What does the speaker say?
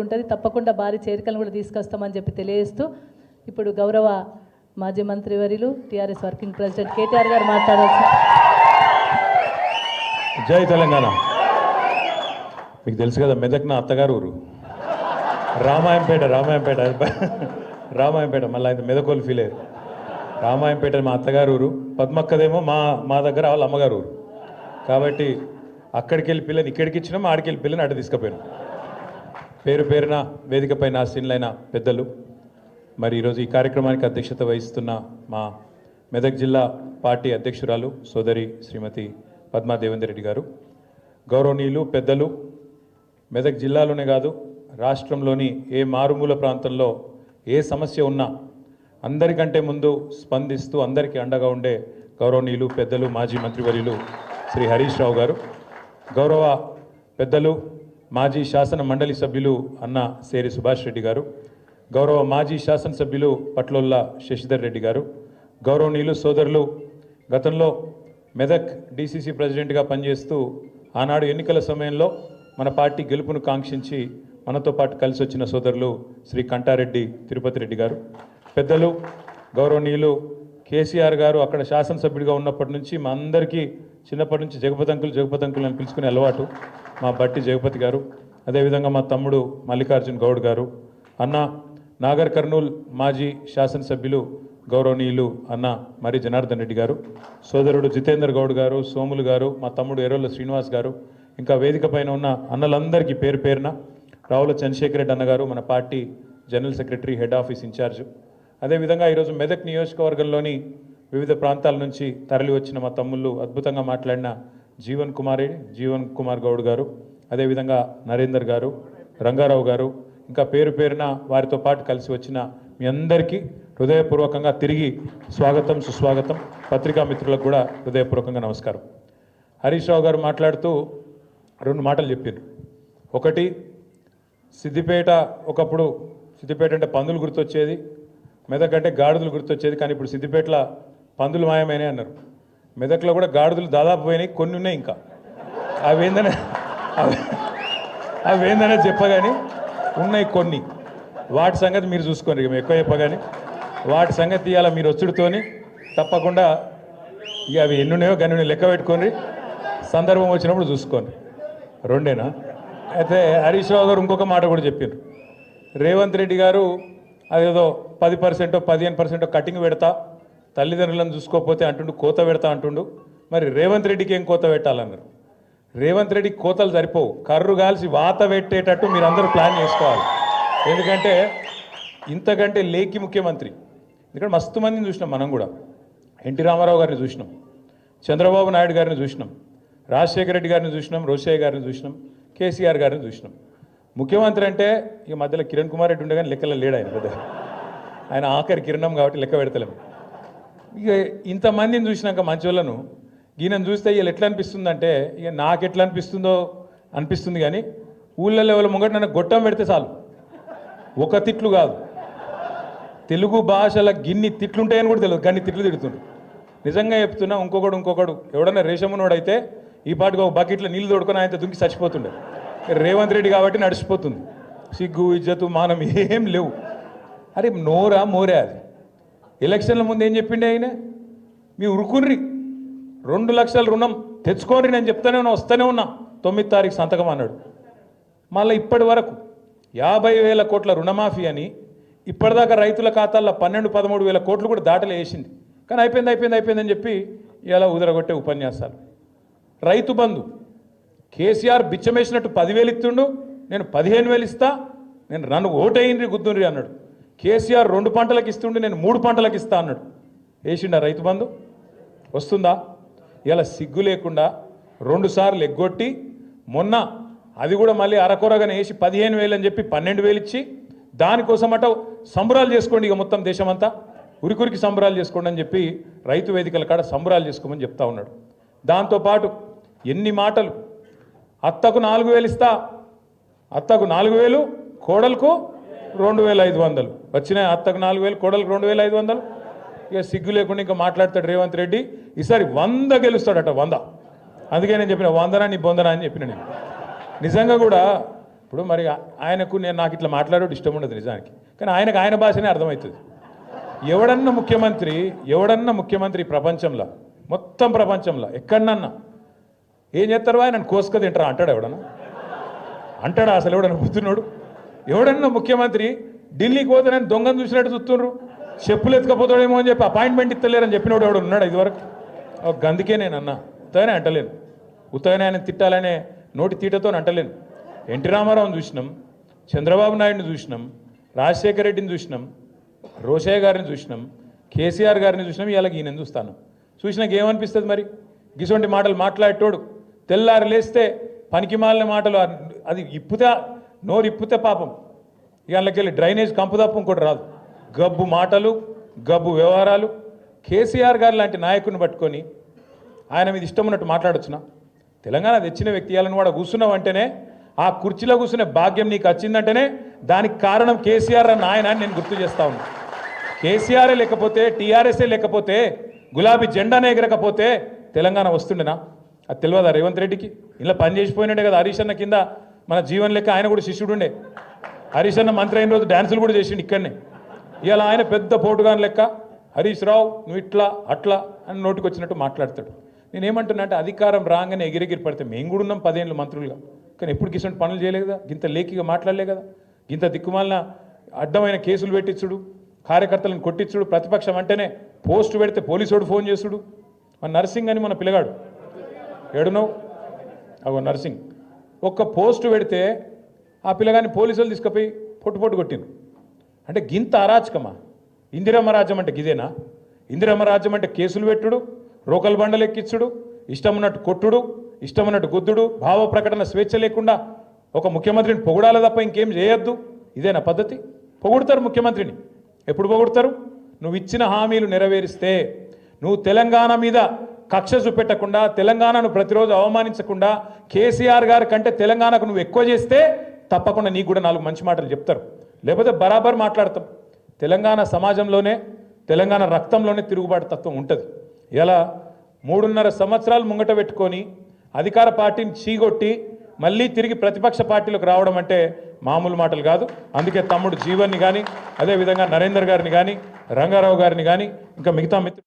ఉంటుంది. తప్పకుండా భారీ చేరికలను కూడా తీసుకొస్తామని చెప్పి తెలియజేస్తూ ఇప్పుడు గౌరవ మాజీ మంత్రివర్యులు టీఆర్ఎస్ వర్కింగ్ ప్రెసిడెంట్ కేటీఆర్ గారు మాట్లాడాల్సి. జై తెలంగాణ. మీకు తెలుసు కదా, మెదక్ నా అత్తగారు ఊరు రామాయంపేట. మళ్ళీ ఆయన మెదకోలు ఫీల్ అయ్యారు. రామాయంపేట మా అత్తగారు ఊరు, పద్మక్కదేమో మా దగ్గర వాళ్ళ అమ్మగారు ఊరు. కాబట్టి అక్కడికి వెళ్ళి పిల్లని ఇక్కడికి ఇచ్చినాం, ఆడికి వెళ్ళి పిల్లని అటు తీసుకుపోయినాం. పేరున వేదికపై ఆసీనులైన పెద్దలు, మరి ఈరోజు ఈ కార్యక్రమానికి అధ్యక్షత వహిస్తున్న మా మెదక్ జిల్లా పార్టీ అధ్యక్షురాలు సోదరి శ్రీమతి పద్మా దేవేందర్ రెడ్డి గారు, గౌరవనీయులు పెద్దలు, మెదక్ జిల్లాలోనే కాదు రాష్ట్రంలోని ఏ మారుమూల ప్రాంతంలో ఏ సమస్య ఉన్నా అందరికంటే ముందు స్పందిస్తూ అందరికీ అండగా ఉండే గౌరవనీయులు పెద్దలు మాజీ మంత్రివర్యులు శ్రీ హరీష్ రావు గారు, గౌరవ పెద్దలు మాజీ శాసన మండలి సభ్యులు అన్న సేరి సుభాష్ రెడ్డి గారు, గౌరవ మాజీ శాసనసభ్యులు పట్లోల్ల శశిధర్ రెడ్డి గారు, గౌరవనీయులు సోదరులు, గతంలో మెదక్ డీసీసీ ప్రెసిడెంట్గా పనిచేస్తూ ఆనాడు ఎన్నికల సమయంలో మన పార్టీ గెలుపును కాంక్షించి మనతో పాటు కలిసి వచ్చిన సోదరులు శ్రీ కంటారెడ్డి తిరుపతి రెడ్డి గారు, పెద్దలు గౌరవనీయులు కేసీఆర్ గారు అక్కడ శాసనసభ్యుడిగా ఉన్నప్పటి నుంచి మా అందరికీ చిన్నప్పటి నుంచి జగపతి అంకుల్ అని పిలుచుకునే అలవాటు మా బట్టి జగపతి గారు, అదేవిధంగా మా తమ్ముడు మల్లికార్జున్ గౌడ్ గారు, అన్న నాగర్ కర్నూల్ మాజీ శాసనసభ్యులు గౌరవనీయులు అన్న మరి జనార్దన్ రెడ్డి గారు, సోదరుడు జితేందర్ గౌడ్ గారు, సోములు గారు, మా తమ్ముడు ఎర్రోళ్ళ శ్రీనివాస్ గారు, ఇంకా వేదిక పైన ఉన్న అన్నలందరికీ పేరున రావుల చంద్రశేఖర్ రెడ్డి అన్నగారు, మన party general secretary head office incharge, అదేవిధంగా ఈరోజు మెదక్ నియోజకవర్గంలోని వివిధ ప్రాంతాల నుంచి తరలి వచ్చిన మా తమ్ముళ్ళు, అద్భుతంగా మాట్లాడిన జీవన్ కుమార్ గౌడ్ గారు, అదేవిధంగా నరేందర్ గారు, రంగారావు గారు, ఇంకా పేరున వారితో పాటు కలిసి వచ్చిన మీ అందరికీ హృదయపూర్వకంగా తిరిగి స్వాగతం సుస్వాగతం. పత్రికా మిత్రులకు కూడా హృదయపూర్వకంగా నమస్కారం. హరీష్ రావు గారు మాట్లాడుతూ 2 మాటలు చెప్పారు. ఒకటి, సిద్దిపేట ఒకప్పుడు సిద్దిపేట అంటే పందులు గుర్తొచ్చేది, మెదక్ అంటే గాడిదలు గుర్తొచ్చేది, కానీ ఇప్పుడు సిద్దిపేటలో పందులు మాయమైనాయి అన్నారు. మెదక్లో కూడా గాడిదలు దాదాపు పోయినాయి, కొన్ని ఉన్నాయి ఇంకా. అవేందనే చెప్పగాని ఉన్నాయి కొన్ని. వాటి సంగతి మీరు చూసుకోండి, ఇక ఎక్కువ చెప్పగాని వాటి సంగతి ఇవాళ మీరు వచ్చుడుతోని తప్పకుండా ఇక అవి ఎన్నున్నాయో గన్ని లెక్క పెట్టుకోండి, సందర్భం వచ్చినప్పుడు చూసుకోండి. 2ఏనా? అయితే హరీష్ రావు గారు ఇంకొక మాట కూడా చెప్పారు. రేవంత్ రెడ్డి గారు అదేదో 10% 15% కటింగ్ పెడతా, తల్లిదండ్రులను చూసుకోకపోతే అంటుండు, కోత పెడతా అంటుండు. మరి రేవంత్ రెడ్డికి ఏం కోత పెట్టాలన్నారు? రేవంత్ రెడ్డికి కోతలు సరిపోవు, కర్రు కాల్చి వాత పెట్టేటట్టు మీరు అందరూ ప్లాన్ చేసుకోవాలి. ఎందుకంటే ఇంతకంటే లేకి ముఖ్యమంత్రి ఇక్కడ మస్తు మందిని చూసినాం. మనం కూడా ఎన్టీ రామారావు గారిని చూసినాం, చంద్రబాబు నాయుడు గారిని చూసినాం, రాజశేఖర రెడ్డి గారిని చూసినాం, రోషయ్య గారిని చూసినాం, కేసీఆర్ గారిని చూసినాం. ముఖ్యమంత్రి అంటే ఇక మధ్యలో కిరణ్ కుమార్ రెడ్డి ఉండే కానీ లెక్కలో లేడు ఆయన. పెద్ద ఆయన ఆఖరి కిరణం కాబట్టి లెక్క పెడతలేము. ఇక ఇంతమందిని చూసినాక మంచోళ్ళను ఈయనను చూస్తే వీళ్ళు ఎట్లా అనిపిస్తుందంటే, ఇక నాకు ఎట్లా అనిపిస్తుంది కానీ ఊళ్ళల్లో ఎవరి ముంగట నన్ను గొట్టం పెడితే చాలు, ఒక తిట్లు కాదు, తెలుగు భాషల గిన్ని తిట్లుంటాయని కూడా తెలియదు, గన్ని తిట్లు తిడుతుండ్రు. నిజంగా చెప్తున్నా, ఇంకొకడు ఎవడన్నా రేషమునోడైతే ఈ పాటికి ఒక బకెట్లో నీళ్ళు తోడుకొని ఆయన దుంకి చచ్చిపోతుండే. రేవంత్ రెడ్డి కాబట్టి నడిచిపోతుంది. సిగ్గు ఇజ్జతు మానం ఏం లేవు. అరే నోరా మోరే అది. ఎలక్షన్ల ముందు ఏం చెప్పిండే ఆయన? మీ ఉరుకుర్రి 2 లక్షల రుణం తెచ్చుకోండి, నేను చెప్తానే ఉన్నా, వస్తూనే ఉన్నా, 9వ తారీఖు సంతకం అన్నాడు. మళ్ళీ ఇప్పటి వరకు 50,000 కోట్ల రుణమాఫీ అని ఇప్పటిదాకా రైతుల ఖాతాల్లో 12-13 వేల కోట్లు కూడా దాటలే వేసింది. కానీ అయిపోయిందని చెప్పి ఇలా ఉదరగొట్టే ఉపన్యాసాలు. రైతు బంధు కేసీఆర్ బిచ్చమేసినట్టు 10,000 ఇస్తుండు, నేను 15,000 ఇస్తా, నేను నన్ను ఓటేయండి గుద్దుండ్రి అన్నాడు. కేసీఆర్ 2 పంటలకు ఇస్తుండే, నేను 3 పంటలకు ఇస్తా అన్నాడు. వేసిండా రైతు బంధు? వస్తుందా? ఇలా సిగ్గు లేకుండా 2 సార్లు ఎగ్గొట్టి మొన్న అది కూడా మళ్ళీ అరకొరగానే వేసి 15,000 అని చెప్పి 12,000 ఇచ్చి దానికోసమట సంబరాలు చేసుకోండి, ఇక మొత్తం దేశమంతా ఉరికురికి సంబరాలు చేసుకోండి అని చెప్పి రైతు వేదికల కాడ సంబరాలు చేసుకోమని చెప్తా ఉన్నాడు. దాంతోపాటు ఎన్ని మాటలు! అత్తకు 4,000 ఇస్తా, అత్తకు 4,000, కోడలకు 2,500 వచ్చినాయి. అత్తకు 4,000, కోడలకు 2,500. ఇక సిగ్గు లేకుండా ఇంకా మాట్లాడతాడు రేవంత్ రెడ్డి. ఈసారి 100 గెలుస్తాడట, 100. అందుకే నేను చెప్పిన 100 నీ బొందనా అని చెప్పిన. నేను నిజంగా కూడా ఇప్పుడు మరి ఆయనకు నాకు ఇట్లా మాట్లాడేది ఇష్టం ఉండదు నిజానికి, కానీ ఆయనకు ఆయన భాషనే అర్థమవుతుంది. ఎవడన్నా ముఖ్యమంత్రి ప్రపంచంలో, మొత్తం ప్రపంచంలో ఎక్కడన్నా ఏం చేస్తారు, ఆయన కోసుక తింటారా అంటాడు ఎవడన్నా? అంటాడా అసలు ఎవడన్నా బుద్ధినోడు? ఎవడన్నా ముఖ్యమంత్రి ఢిల్లీకి పోతే నేను దొంగను చూసినట్టు చూస్తుండ్రు, చెప్పులు ఎత్తుకపోతాడేమో అని చెప్పి అపాయింట్మెంట్ ఇస్తలేరని చెప్పినోడు ఎవడు ఉన్నాడు ఇదివరకు? అందుకే నేను అన్నా, ఉత్తగానే అంటలేను, ఉత్తగానే ఆయన తిట్టాలనే నోటి తీటతో అంటలేను. ఎన్టీ రామారావుని చూసినాం, చంద్రబాబు నాయుడిని చూసినాం, రాజశేఖర రెడ్డిని చూసినాం, రోషయ్య గారిని చూసినాం, కేసీఆర్ గారిని చూసినాం, ఇవాళ ఈయన చూస్తాను. చూసినాక ఏమనిపిస్తుంది మరి? గిసొంటి మాటలు మాట్లాడేటోడు తెల్లారు లేస్తే పనికిమాలిన మాటలు, అది ఇప్పుతే నోరు ఇప్పుతే పాపం ఇవాళకెళ్ళి డ్రైనేజ్ కంపు తప్ప ఇంకోటి రాదు. గబ్బు మాటలు, గబ్బు వ్యవహారాలు. కేసీఆర్ గారు లాంటి నాయకుడిని పట్టుకొని ఆయన మీద ఇష్టం ఉన్నట్టు మాట్లాడొచ్చునా? తెలంగాణ తెచ్చిన వ్యక్తి ఇవాళను కూడా కూర్చున్నావు అంటేనే, ఆ కుర్చీలో కూర్చునే భాగ్యం నీకు వచ్చిందంటేనే దానికి కారణం కేసీఆర్ అన్న ఆయన నేను గుర్తు చేస్తా ఉన్నా. కేసీఆరే లేకపోతే, టీఆర్ఎస్ఏ లేకపోతే, గులాబీ జెండానే ఎగరకపోతే తెలంగాణ వస్తుండేనా? అది తెలియదా రేవంత్ రెడ్డికి? ఇలా పనిచేసిపోయినట్టే కదా హరీష్ అన్న కింద మన జీవన్ లెక్క ఆయన కూడా శిష్యుడుండే. హరీష్ అన్న మంత్రి అయిన రోజు డ్యాన్సులు కూడా చేసిండు ఇక్కడనే. ఇవాళ ఆయన పెద్ద పోటుగాని లెక్క హరీష్ రావు నువ్వు ఇట్లా అట్లా అని నోటికి వచ్చినట్టు మాట్లాడతాడు. నేనేమంటున్నా అంటే అధికారం రాగానే ఎగిరెగిరి పడితే మేము కూడా ఉన్నాం 10 ఏళ్ళు మంత్రులుగా, కానీ ఎప్పుడు కిసంటి పనులు చేయలే కదా, గింత లేఖిగా మాట్లాడలే కదా, గింత దిక్కుమాలిన అడ్డమైన కేసులు పెట్టించుడు, కార్యకర్తలను కొట్టించుడు, ప్రతిపక్షం అంటేనే పోస్టు పెడితే పోలీసుడు ఫోన్ చేసుడు. మన నర్సింగ్ అని మన పిల్లగాడు ఏడునవు అగో నర్సింగ్ ఒక్క పోస్టు పెడితే ఆ పిల్లగాని పోలీసులు తీసుకుపోయి పొట్టు కొట్టిండు. అంటే గింత అరాచకమా? ఇందిరమ్మ రాజ్యం అంటే గిదేనా? ఇందిరమ్మ రాజ్యం అంటే కేసులు పెట్టుడు, రోకల్ బండలు ఎక్కించుడు, ఇష్టం ఉన్నట్టు కొట్టుడు, ఇష్టం ఉన్నట్టు గుద్దుడు, భావ ప్రకటన స్వేచ్ఛ లేకుండా ఒక ముఖ్యమంత్రిని పొగడాలి తప్ప ఇంకేం చేయొద్దు. ఇదేనా పద్ధతి? పొగుడతారు ముఖ్యమంత్రిని. ఎప్పుడు పొగుడతారు? నువ్వు ఇచ్చిన హామీలు నెరవేరిస్తే, నువ్వు తెలంగాణ మీద కక్ష చూపెట్టకుండా, తెలంగాణను ప్రతిరోజు అవమానించకుండా, కేసీఆర్ గారి కంటే తెలంగాణకు నువ్వు ఎక్కువ చేస్తే తప్పకుండా నీకు కూడా 4 మంచి మాటలు చెప్తారు. లేకపోతే బరాబర్ మాట్లాడతాం. తెలంగాణ సమాజంలోనే, తెలంగాణ రక్తంలోనే తిరుగుబాటు తత్వం ఉంటుంది. ఇలా 3.5 సంవత్సరాలు ముంగట పెట్టుకొని అధికార పార్టీని చీగొట్టి మళ్ళీ తిరిగి ప్రతిపక్ష పార్టీలోకి రావడం అంటే మామూలు మాటలు కాదు. అందుకే తమ్ముడు జీవన్ని కానీ, అదేవిధంగా నరేందర్ గారిని కానీ, రంగారావు గారిని కానీ, ఇంకా మిగతా మిత్రులు